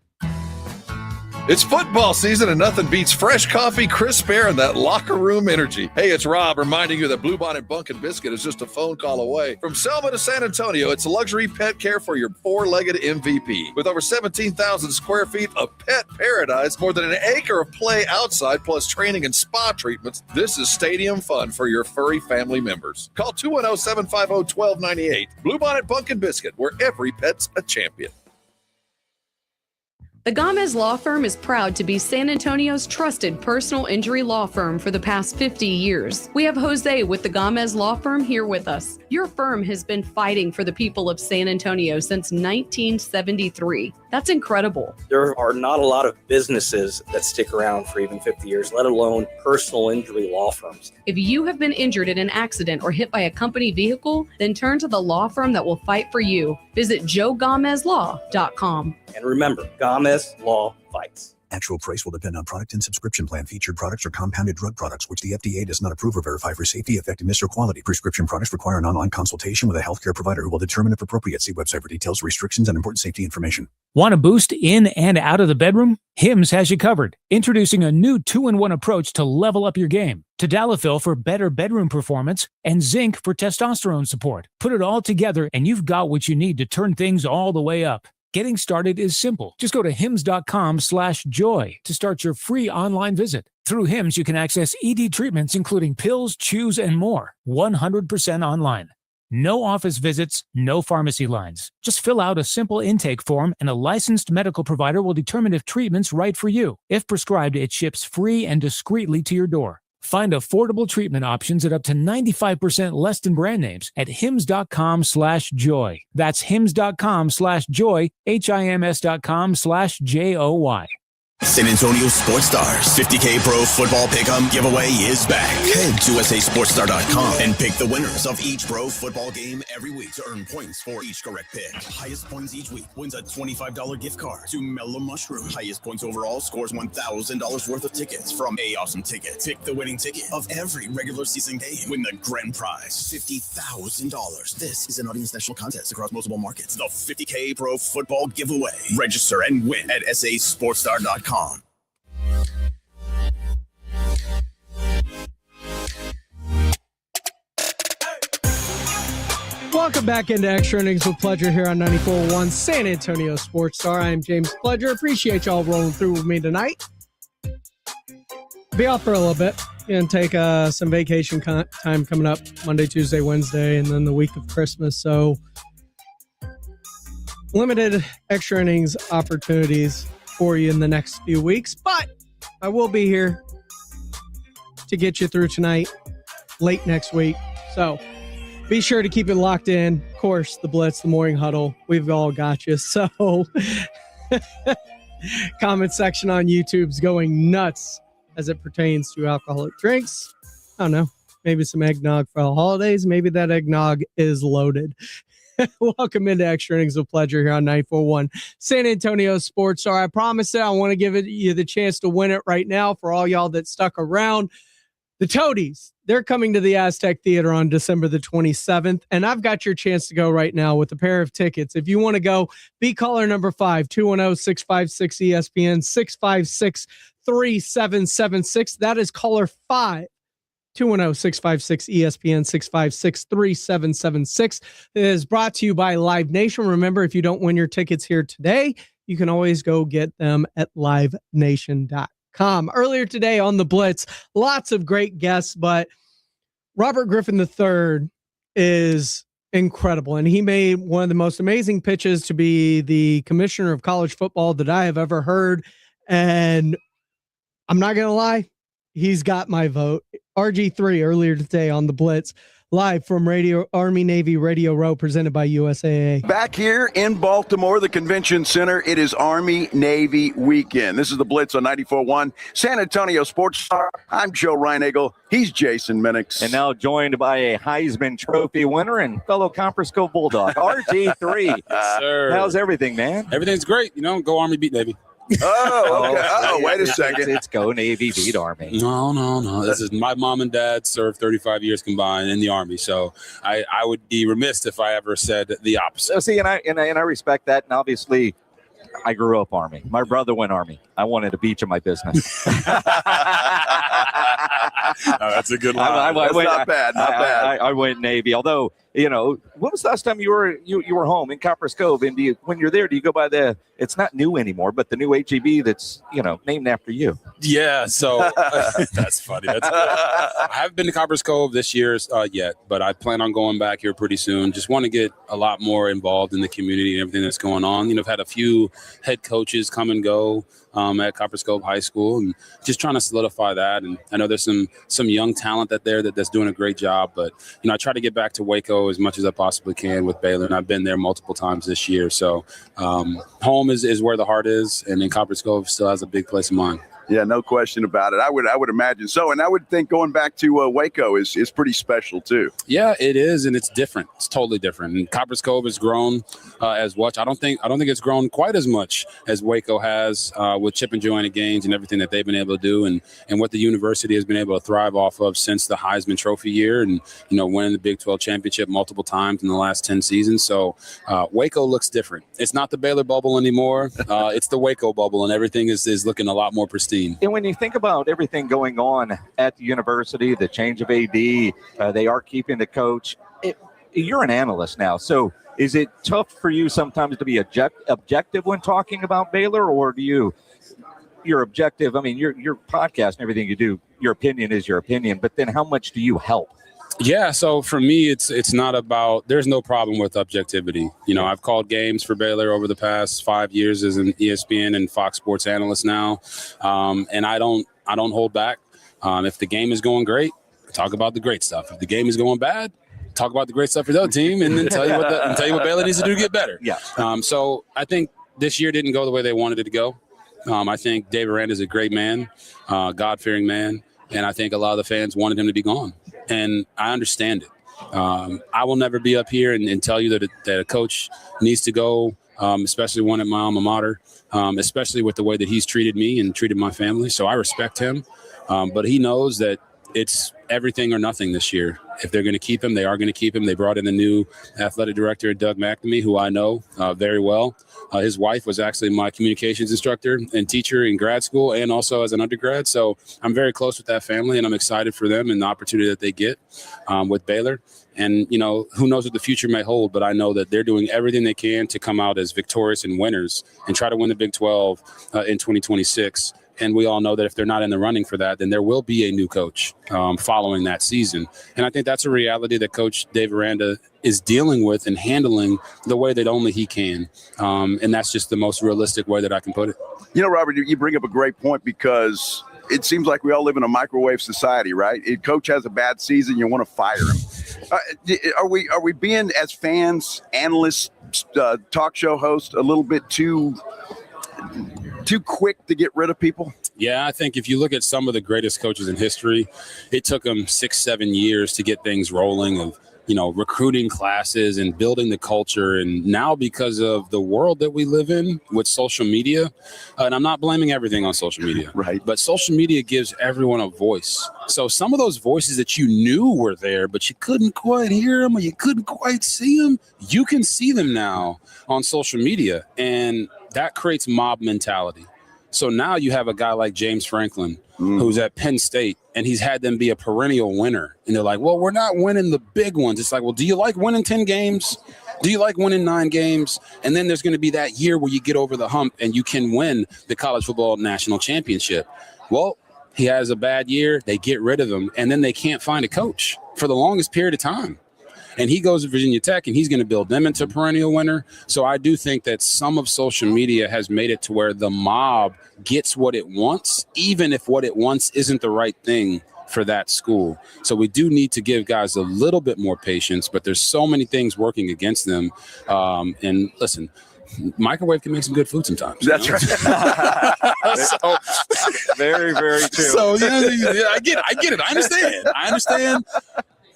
It's football season and nothing beats fresh coffee, crisp air, and that locker room energy. Hey, it's Rob reminding you that Bluebonnet Bunkin' Biscuit is just a phone call away. From Selma to San Antonio, it's luxury pet care for your four-legged MVP. With over 17,000 square feet of pet paradise, more than an acre of play outside, plus training and spa treatments, this is stadium fun for your furry family members. Call 210-750-1298. Bluebonnet Bunkin' Biscuit, where every pet's a champion. The Gomez Law Firm is proud to be San Antonio's trusted personal injury law firm for the past 50 years. We have Jose with the Gomez Law Firm here with us. Your firm has been fighting for the people of San Antonio since 1973. That's incredible. There are not a lot of businesses that stick around for even 50 years, let alone personal injury law firms. If you have been injured in an accident or hit by a company vehicle, then turn to the law firm that will fight for you. Visit joegomezlaw.com. And remember, Gomez Law fights. Actual price will depend on product and subscription plan. Featured products are compounded drug products, which the FDA does not approve or verify for safety, effectiveness, or quality. Prescription products require an online consultation with a healthcare provider who will determine if appropriate. See website for details, restrictions, and important safety information. Want to boost in and out of the bedroom? Hims has you covered. Introducing a new 2-in-1 approach to level up your game. Tadalafil for better bedroom performance and zinc for testosterone support. Put it all together and you've got what you need to turn things all the way up. Getting started is simple. Just go to hims.com/joy to start your free online visit. Through Hims, you can access ED treatments, including pills, chews, and more, 100% online. No office visits, no pharmacy lines. Just fill out a simple intake form and a licensed medical provider will determine if treatment's right for you. If prescribed, it ships free and discreetly to your door. Find affordable treatment options at up to 95% less than brand names at hims.com/joy. That's hims.com/joy, HIMS.com/JOY. San Antonio Sports Stars 50K Pro Football Pick'em giveaway is back. Head to sasportsstar.com and pick the winners of each pro football game every week to earn points for each correct pick. Highest points each week wins a $25 gift card to Mellow Mushroom. Highest points overall scores $1,000 worth of tickets from A Awesome Ticket. Pick the winning ticket of every regular season game. Win the grand prize, $50,000. This is an audience national contest across multiple markets. The 50K Pro Football giveaway. Register and win at sasportsstar.com. Welcome back into Extra Innings with Pledger here on 94.1 San Antonio Sports Star. I'm James Pledger. Appreciate y'all rolling through with me tonight. Be off for a little bit and take some vacation time coming up Monday, Tuesday, Wednesday, and then the week of Christmas. So limited Extra Innings opportunities for you in the next few weeks, but I will be here to get you through tonight, late next week. So be sure to keep it locked in. Of course, the Blitz, the Morning Huddle, we've all got you. So comment section on YouTube's going nuts as it pertains to alcoholic drinks. I don't know, maybe some eggnog for the holidays. Maybe that eggnog is loaded. Welcome into Extra Innings of Pledger here on 94.1 San Antonio Sports Star. I promised it. I want to give you the chance to win it right now for all y'all that stuck around. The Toadies, they're coming to the Aztec Theater on December the 27th, and I've got your chance to go right now with a pair of tickets. If you want to go, be caller number 5, 210-656-ESPN, 656-3776. That is caller 5. 210-656-ESPN, 656-3776. It is brought to you by Live Nation. Remember, if you don't win your tickets here today, you can always go get them at livenation.com. Earlier today on the Blitz, lots of great guests, but Robert Griffin III is incredible, and he made one of the most amazing pitches to be the commissioner of college football that I have ever heard, and I'm not going to lie, he's got my vote. RG3 earlier today on the Blitz, live from Army Navy Radio Row, presented by USAA. Back here in Baltimore, the convention center, it is Army Navy weekend. This is the Blitz on 94.1 San Antonio Sports Star. I'm Joe Reinagle. He's Jason Minix. And now joined by a Heisman Trophy winner and fellow Conference Cove Bulldog, RG3. Sir. How's everything, man? Everything's great. You know, go Army, beat Navy. Oh, okay. Oh, wait a second. It's go Navy, beat Army. No. This is my mom and dad served 35 years combined in the Army, so I would be remiss if I ever said the opposite. So see, and I respect that, and obviously, I grew up Army. My brother went Army. I wanted a beach in my business. That's a good line. Not bad. I went Navy. Although, you know, when was the last time you were home in Copper's Cove? And when you're there, do you go by it's not new anymore, but the new HEB that's, you know, named after you? Yeah, so that's funny. I haven't been to Copper's Cove this year yet, but I plan on going back here pretty soon. Just want to get a lot more involved in the community and everything that's going on. You know, I've had a few head coaches come and go at Copper's Cove High School, and just trying to solidify that. And I know there's some young talent that's doing a great job, but you know, I try to get back to Waco as much as I possibly can with Baylor, and I've been there multiple times this year. So home is where the heart is, and then Copper's Cove still has a big place in mind. Yeah, no question about it. I would imagine so, and I would think going back to Waco is pretty special too. Yeah, it is, and it's different. It's totally different. And Copper's Cove has grown as much. I don't think it's grown quite as much as Waco has with Chip and Joanna Gaines and everything that they've been able to do, and what the university has been able to thrive off of since the Heisman Trophy year, and you know, winning the Big 12 championship multiple times in the last 10 seasons. So Waco looks different. It's not the Baylor bubble anymore. It's the Waco bubble, and everything is looking a lot more pristine. And when you think about everything going on at the university, the change of AD, they are keeping the coach. You're an analyst now, so is it tough for you sometimes to be objective when talking about Baylor, or you're objective? I mean, your podcast and everything you do, your opinion is your opinion, but then how much do you help? Yeah, so for me, it's not about. There's no problem with objectivity. You know, I've called games for Baylor over the past 5 years as an ESPN and Fox Sports analyst now, and I don't hold back. If the game is going great, talk about the great stuff. If the game is going bad, talk about the great stuff for the other team, and then tell you what Baylor needs to do to get better. Yeah. So I think this year didn't go the way they wanted it to go. I think Dave Aranda is a great man, God-fearing man, and I think a lot of the fans wanted him to be gone. And I understand it. I will never be up here and tell you that a coach needs to go, especially one at my alma mater, especially with the way that he's treated me and treated my family. So I respect him. But he knows that it's everything or nothing this year. If they're going to keep him, they are going to keep him. They brought in the new athletic director, Doug McNamee, who I know very well. His wife was actually my communications instructor and teacher in grad school and also as an undergrad. So I'm very close with that family, and I'm excited for them and the opportunity that they get with Baylor. And, you know, who knows what the future may hold, but I know that they're doing everything they can to come out as victorious and winners and try to win the Big 12 in 2026. And we all know that if they're not in the running for that, then there will be a new coach following that season. And I think that's a reality that Coach Dave Aranda is dealing with and handling the way that only he can. And that's just the most realistic way that I can put it. You know, Robert, you bring up a great point because it seems like we all live in a microwave society, right? If coach has a bad season, you want to fire him. Are we being, as fans, analysts, talk show hosts, a little bit too quick to get rid of people? Yeah, I think if you look at some of the greatest coaches in history, it took them 6-7 years to get things rolling of, you know, recruiting classes and building the culture. And now because of the world that we live in with social media, and I'm not blaming everything on social media, right? But social media gives everyone a voice. So some of those voices that you knew were there, but you couldn't quite hear them or you couldn't quite see them, you can see them now on social media. And that creates mob mentality. So now you have a guy like James Franklin, who's at Penn State, and he's had them be a perennial winner. And they're like, well, we're not winning the big ones. It's like, well, do you like winning 10 games? Do you like winning 9 games? And then there's going to be that year where you get over the hump and you can win the college football national championship. Well, he has a bad year. They get rid of him, and then they can't find a coach for the longest period of time. And he goes to Virginia Tech, and he's going to build them into a perennial winner. So I do think that some of social media has made it to where the mob gets what it wants, even if what it wants isn't the right thing for that school. So we do need to give guys a little bit more patience, but there's so many things working against them. And listen, microwave can make some good food sometimes. That's right. So, very, very true. So yeah, I get it. I understand.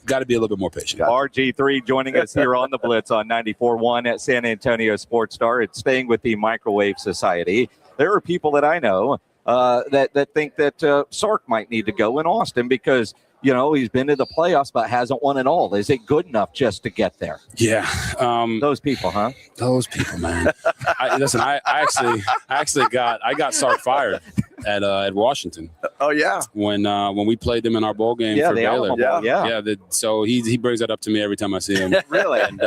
Got to be a little bit more patient. RG3 joining us here on the Blitz on 94.1 at San Antonio Sports Star. It's staying with the Microwave Society. There are people that I know that think that Sark might need to go in Austin because, you know, he's been to the playoffs but hasn't won it all. Is it good enough just to get there? Yeah. Those people, huh? Those people, man. I actually got Sark fired at Washington. Oh yeah. When we played them in our bowl game for Baylor. So he brings that up to me every time I see him. Really? And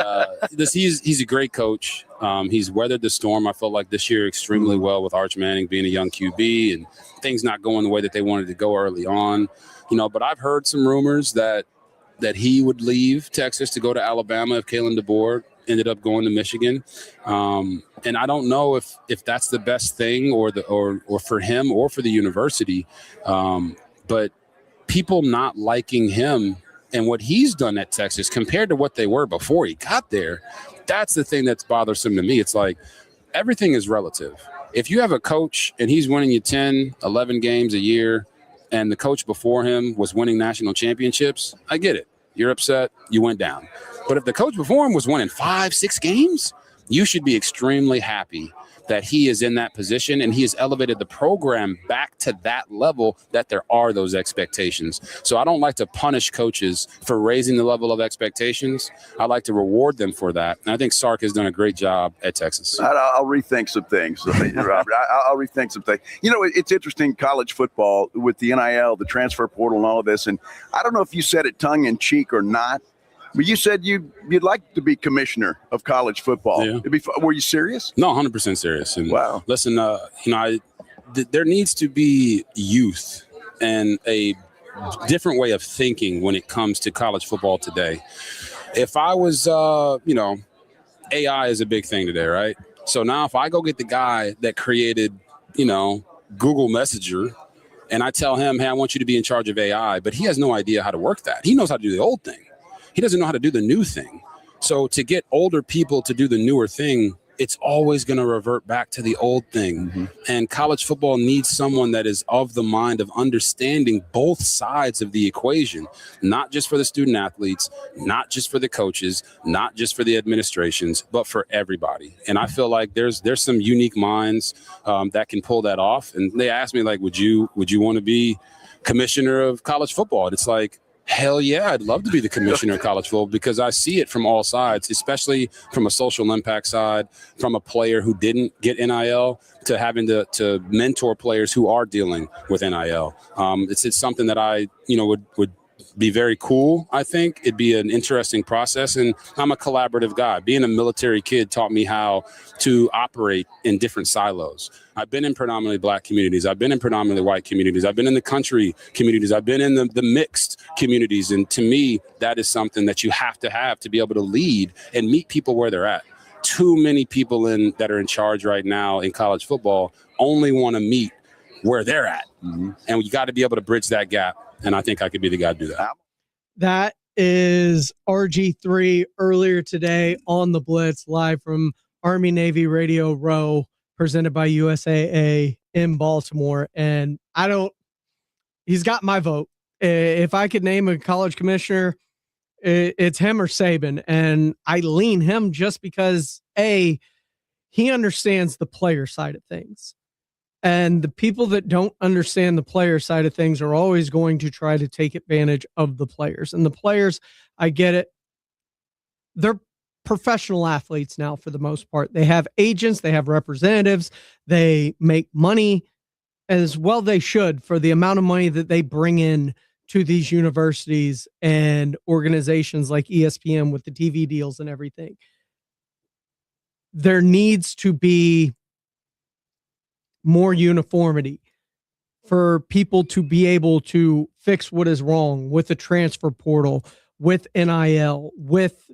he's a great coach. He's weathered the storm. I felt like this year extremely well with Arch Manning being a young QB and things not going the way that they wanted to go early on. You know, but I've heard some rumors that he would leave Texas to go to Alabama if Kalen DeBoer ended up going to Michigan. And I don't know if that's the best thing or for him or for the university. But people not liking him and what he's done at Texas compared to what they were before he got there, that's the thing that's bothersome to me. It's like everything is relative. If you have a coach and he's winning you 10, 11 games a year, and the coach before him was winning national championships, I get it. You're upset. You went down. But if the coach before him was winning 5-6 games, you should be extremely happy that he is in that position and he has elevated the program back to that level that there are those expectations. So I don't like to punish coaches for raising the level of expectations. I like to reward them for that. And I think Sark has done a great job at Texas. I'll rethink some things, Robert. I'll rethink some things. You know, it's interesting, college football with the NIL, the transfer portal and all of this. And I don't know if you said it tongue in cheek or not, but you said you'd like to be commissioner of college football. Yeah. Were you serious? No, 100% serious. And wow. Listen, there needs to be youth and a different way of thinking when it comes to college football today. If I was, AI is a big thing today, right? So now if I go get the guy that created, Google Messenger, and I tell him, hey, I want you to be in charge of AI, but he has no idea how to work that. He knows how to do the old thing. He doesn't know how to do the new thing. So to get older people to do the newer thing, it's always going to revert back to the old thing. Mm-hmm. And college football needs someone that is of the mind of understanding both sides of the equation, not just for the student athletes, not just for the coaches, not just for the administrations, but for everybody. And I feel like there's some unique minds that can pull that off. And they asked me, like, would you want to be commissioner of college football? And it's like, hell yeah, I'd love to be the commissioner of college football, because I see it from all sides, especially from a social impact side, from a player who didn't get NIL to having to mentor players who are dealing with NIL. It's something that I, would be very cool. I think it'd be an interesting process. And I'm a collaborative guy. Being a military kid taught me how to operate in different silos. I've been in predominantly Black communities. I've been in predominantly white communities. I've been in the country communities. I've been in the mixed communities. And to me, that is something that you have to be able to lead and meet people where they're at. Too many people that are in charge right now in college football only want to meet where they're at. Mm-hmm. And you got to be able to bridge that gap. And I think I could be the guy to do that. That is RG3 earlier today on the Blitz, live from Army Navy Radio Row, presented by USAA in Baltimore. And he's got my vote. If I could name a college commissioner, it's him or Saban. And I lean him just because, he understands the player side of things. And the people that don't understand the player side of things are always going to try to take advantage of the players. And the players, I get it, they're professional athletes now for the most part. They have agents, they have representatives, they make money, as well they should, for the amount of money that they bring in to these universities and organizations like ESPN with the TV deals and everything. There needs to be more uniformity for people to be able to fix what is wrong with the transfer portal, with NIL, with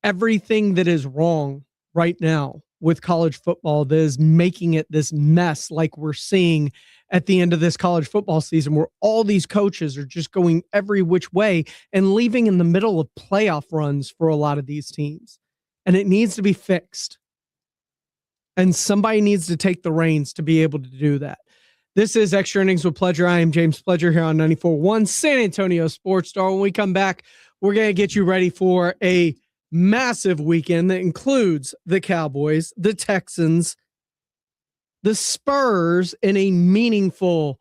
everything that is wrong right now with college football that is making it this mess like we're seeing at the end of this college football season, where all these coaches are just going every which way and leaving in the middle of playoff runs for a lot of these teams. And it needs to be fixed. And somebody needs to take the reins to be able to do that. This is Extra Innings with Pledger. I am James Pledger here on 94.1 San Antonio Sports Star. When we come back, we're going to get you ready for a massive weekend that includes the Cowboys, the Texans, the Spurs in a meaningful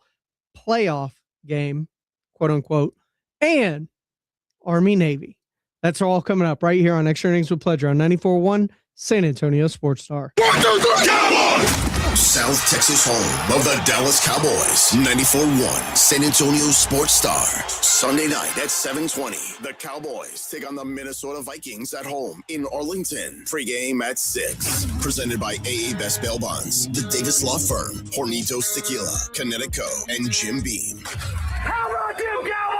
playoff game, quote unquote, and Army Navy. That's all coming up right here on Extra Innings with Pledger on 94.1 San Antonio Sports Star. South Texas home of the Dallas Cowboys. 94.1 San Antonio Sports Star. Sunday night at 7:20. The Cowboys take on the Minnesota Vikings at home in Arlington. Pre-game at 6. Presented by AA Best Bail Bonds, the Davis Law Firm, Hornitos Tequila, Connecticut, and Jim Beam. How about them Cowboys?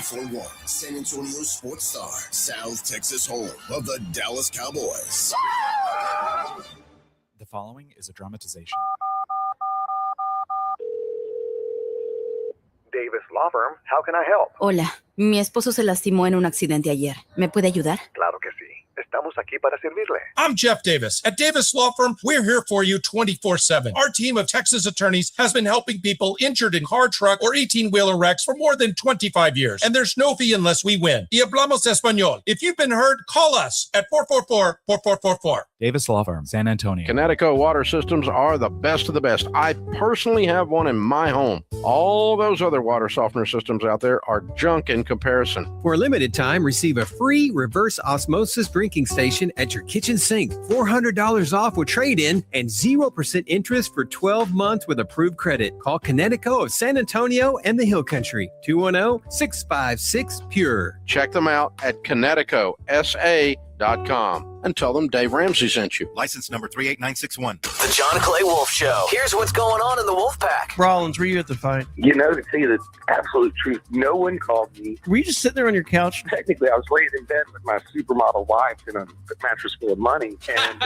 94.1 San Antonio Sports Star. South Texas home of the Dallas Cowboys. The following is a dramatization. Davis Law Firm, how can I help? Hola, mi esposo se lastimó en un accidente ayer. ¿Me puede ayudar? Claro que sí. Estamos aquí para servirle. I'm Jeff Davis. At Davis Law Firm, we're here for you 24/7. Our team of Texas attorneys has been helping people injured in car, truck, or 18-wheeler wrecks for more than 25 years. And there's no fee unless we win. Y hablamos español. If you've been hurt, call us at 444-4444. Davis Law Firm, San Antonio. Connecticut water systems are the best of the best. I personally have one in my home. All those other water softener systems out there are junk in comparison. For a limited time, receive a free reverse osmosis drinking station at your kitchen sink. $400 off with trade-in and 0% interest for 12 months with approved credit. Call Connecticut of San Antonio and the Hill Country. 210-656-PURE. Check them out at ConnecticutSA.com. and tell them Dave Ramsey sent you. License number 38961. The John Clay Wolf Show. Here's what's going on in the Wolf Pack. Rollins, were you at the fight? You know, to tell you the absolute truth, no one called me. Were you just sitting there on your couch? Technically, I was laying in bed with my supermodel wife in a mattress full of money. And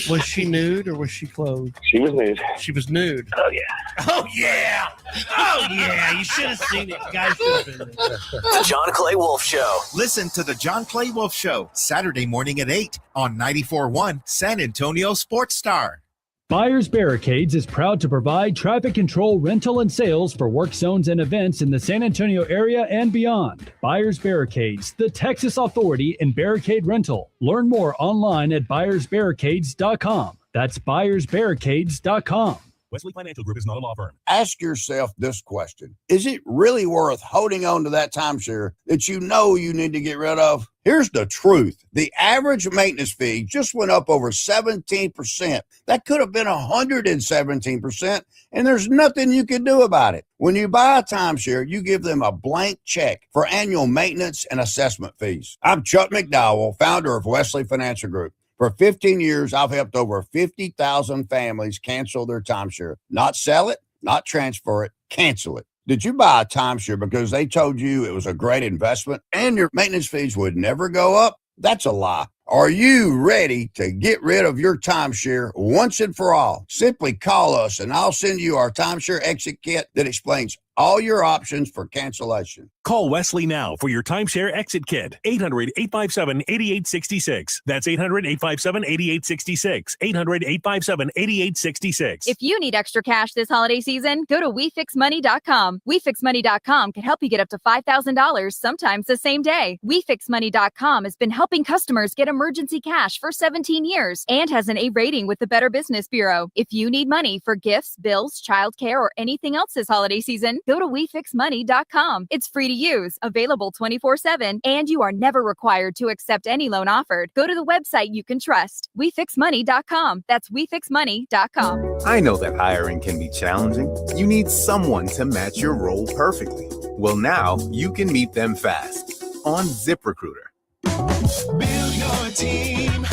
Was she nude or was she clothed? she was nude. She was nude. Oh, yeah. Oh, yeah. Oh, yeah. You should have seen it. Guys should have been there. The John Clay Wolf Show. Listen to the John Clay Wolf Show, Saturday morning at 8 on 94.1 San Antonio Sports Star. Buyers Barricades is proud to provide traffic control, rental, and sales for work zones and events in the San Antonio area and beyond. Buyers Barricades, the Texas authority in barricade rental. Learn more online at buyersbarricades.com. That's buyersbarricades.com. Wesley Financial Group is not a law firm. Ask yourself this question. Is it really worth holding on to that timeshare that you know you need to get rid of? Here's the truth. The average maintenance fee just went up over 17%. That could have been 117%, and there's nothing you can do about it. When you buy a timeshare, you give them a blank check for annual maintenance and assessment fees. I'm Chuck McDowell, founder of Wesley Financial Group. For 15 years, I've helped over 50,000 families cancel their timeshare. Not sell it, not transfer it, cancel it. Did you buy a timeshare because they told you it was a great investment and your maintenance fees would never go up? That's a lie. Are you ready to get rid of your timeshare once and for all? Simply call us and I'll send you our timeshare exit kit that explains all your options for cancellation. Call Wesley now for your timeshare exit kit. 800-857-8866. That's 800-857-8866. 800-857-8866. If you need extra cash this holiday season, go to WeFixMoney.com. WeFixMoney.com can help you get up to $5,000, sometimes the same day. WeFixMoney.com has been helping customers get emergency cash for 17 years and has an A rating with the Better Business Bureau. If you need money for gifts, bills, childcare, or anything else this holiday season, go to WeFixMoney.com. It's free to use, available 24/7, and you are never required to accept any loan offered. Go to the website you can trust, WeFixMoney.com. That's WeFixMoney.com. I know that hiring can be challenging. You need someone to match your role perfectly. Well, now you can meet them fast on ZipRecruiter. Build your team,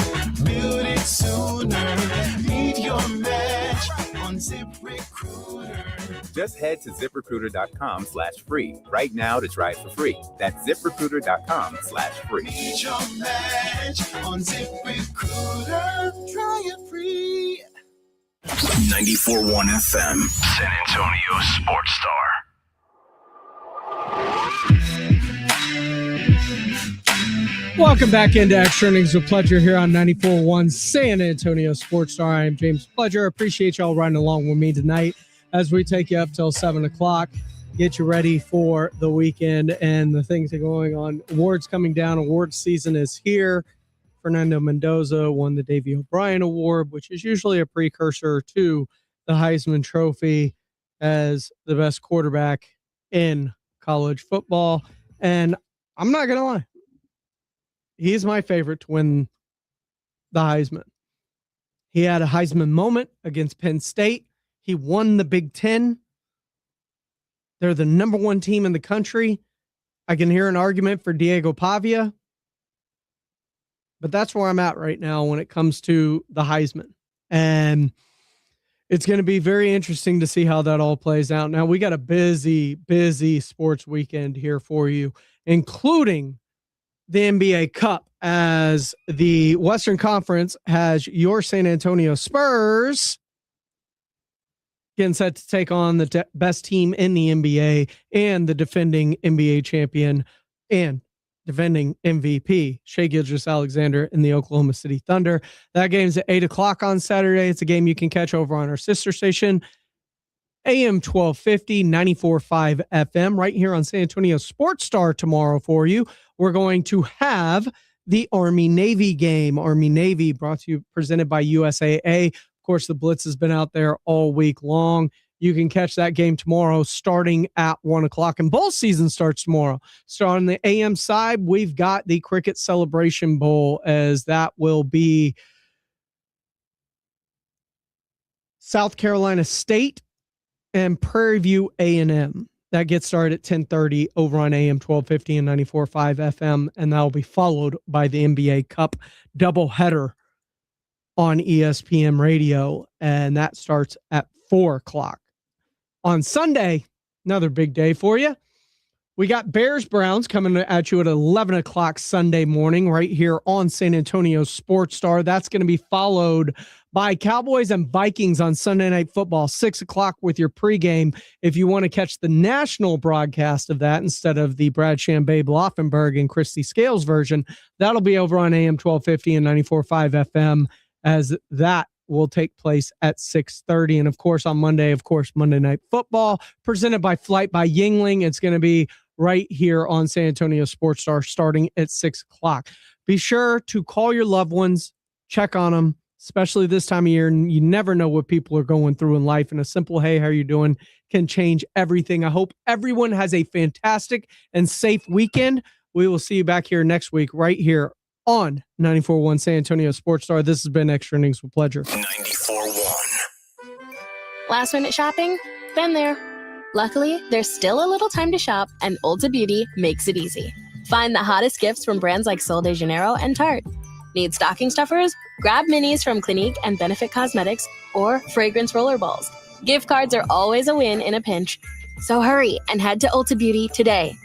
build it sooner. Meet your match on ZipRecruiter. Just head to ZipRecruiter.com/free right now to try it for free. That's ZipRecruiter.com/free. Meet your match on ZipRecruiter. Try it free. 94.1 FM, San Antonio Sports Star. Welcome back into Extra Innings with Pledger here on 94.1 San Antonio Sports Star. I am James Pledger. Appreciate y'all riding along with me tonight as we take you up till 7 o'clock. Get you ready for the weekend and the things that are going on. Awards coming down. Awards season is here. Fernando Mendoza won the Davey O'Brien Award, which is usually a precursor to the Heisman Trophy as the best quarterback in college football. And I'm not going to lie. He's my favorite to win the Heisman. He had a Heisman moment against Penn State. He won the Big Ten. They're the number one team in the country. I can hear an argument for Diego Pavia. But that's where I'm at right now when it comes to the Heisman. And it's going to be very interesting to see how that all plays out. Now, we got a busy sports weekend here for you, including the NBA Cup, as the Western Conference has your San Antonio Spurs getting set to take on the best team in the NBA and the defending NBA champion and defending MVP, Shai Gilgeous-Alexander in the Oklahoma City Thunder. That game's at 8 o'clock on Saturday. It's a game you can catch over on our sister station, AM 1250, 94.5 FM, right here on San Antonio Sports Star tomorrow for you. We're going to have the Army-Navy game. Army-Navy presented by USAA. Of course, the Blitz has been out there all week long. You can catch that game tomorrow starting at 1 o'clock. And bowl season starts tomorrow. So on the AM side, we've got the Cricket Celebration Bowl, as that will be South Carolina State and Prairie View A&M. That gets started at 10:30 over on AM 1250 and 94.5 FM, and that will be followed by the NBA Cup doubleheader on ESPN Radio, and that starts at 4 o'clock. On Sunday, another big day for you. We got Bears-Browns coming at you at 11 o'clock Sunday morning right here on San Antonio Sports Star. That's going to be followed by Cowboys and Vikings on Sunday Night Football, 6 o'clock with your pregame. If you want to catch the national broadcast of that instead of the Brad Shambabe Laufenberg and Christy Scales version, that'll be over on AM 1250 and 94.5 FM, as that will take place at 6:30. And of course, on Monday, Monday Night Football presented by Flight by Yingling. It's going to be right here on San Antonio Sports Star starting at 6 o'clock. Be sure to call your loved ones, check on them, especially this time of year. You never know what people are going through in life, and a simple, hey, how are you doing, can change everything. I hope everyone has a fantastic and safe weekend. We will see you back here next week right here on 94.1 San Antonio Sports Star. This has been Extra Innings with Pleasure. 94.1. Last minute shopping? Been there. Luckily, there's still a little time to shop, and Ulta Beauty makes it easy. Find the hottest gifts from brands like Sol de Janeiro and Tarte. Need stocking stuffers? Grab minis from Clinique and Benefit Cosmetics or fragrance rollerballs. Gift cards are always a win in a pinch. So hurry and head to Ulta Beauty today.